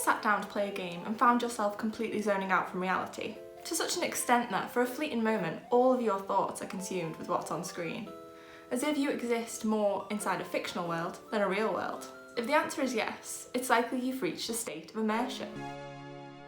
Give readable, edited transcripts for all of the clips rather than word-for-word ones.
sat down to play a game and found yourself completely zoning out from reality? To such an extent that, for a fleeting moment, all of your thoughts are consumed with what's on screen. As if you exist more inside a fictional world than a real world. If the answer is yes, it's likely you've reached a state of immersion.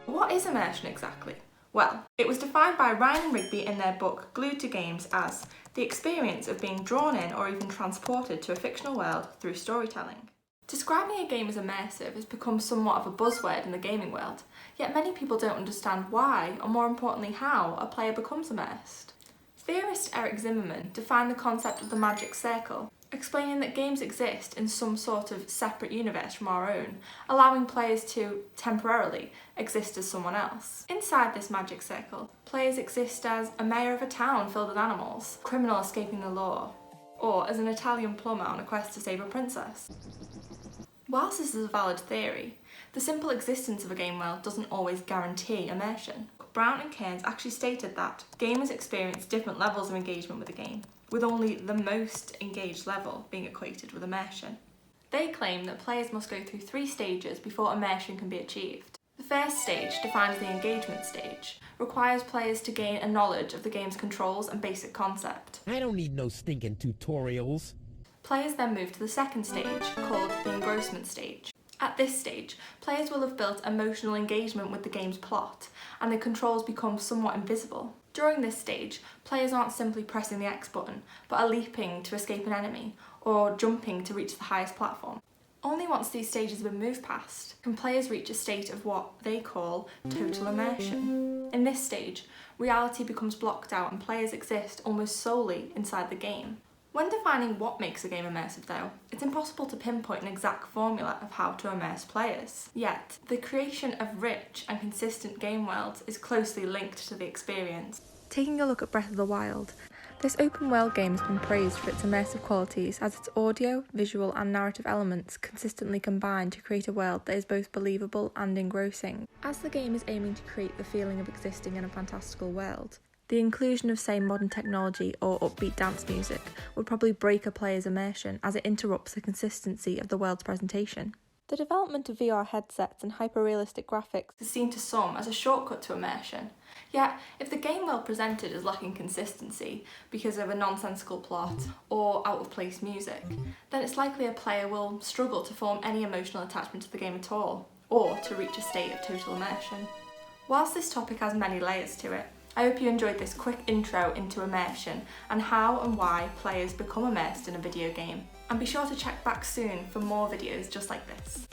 What is immersion exactly? Well, it was defined by Ryan and Rigby in their book Glued to Games as the experience of being drawn in or even transported to a fictional world through storytelling. Describing a game as immersive has become somewhat of a buzzword in the gaming world, yet many people don't understand why, or more importantly how, a player becomes immersed. Theorist Is Immersion defined the concept of the magic circle, explaining that games exist in some sort of separate universe from our own, allowing players to, temporarily, exist as someone else. Inside this magic circle, players exist as a mayor of a town filled with animals, a criminal escaping the law, or as an Italian plumber on a quest to save a princess. Whilst this is a valid theory, the simple existence of a game world doesn't always guarantee immersion. Brown and Cairns actually stated that gamers experience different levels of engagement with a game, with only the most engaged level being equated with immersion. They claim that players must go through 3 stages before immersion can be achieved. The first stage, defined as the engagement stage, requires players to gain a knowledge of the game's controls and basic concept. I don't need no stinking tutorials. Players then move to the second stage, called the engrossment stage. At this stage, players will have built emotional engagement with the game's plot, and the controls become somewhat invisible. During this stage, players aren't simply pressing the X button, but are leaping to escape an enemy, or jumping to reach the highest platform. Only once these stages have been moved past, can players reach a state of what they call total immersion. In this stage, reality becomes blocked out and players exist almost solely inside the game. When defining what makes a game immersive though, it's impossible to pinpoint an exact formula of how to immerse players. Yet, the creation of rich and consistent game worlds is closely linked to the experience. Taking a look at Breath of the Wild, this open world game has been praised for its immersive qualities as its audio, visual and narrative elements consistently combine to create a world that is both believable and engrossing. As the game is aiming to create the feeling of existing in a fantastical world, the inclusion of, say, modern technology or upbeat dance music would probably break a player's immersion as it interrupts the consistency of the world's presentation. The development of VR headsets and hyper-realistic graphics is seen to some as a shortcut to immersion. Yet, if the game world presented is lacking consistency because of a nonsensical plot or out-of-place music, then it's likely a player will struggle to form any emotional attachment to the game at all, or to reach a state of total immersion. Whilst this topic has many layers to it, I hope you enjoyed this quick intro into immersion and how and why players become immersed in a video game. And be sure to check back soon for more videos just like this.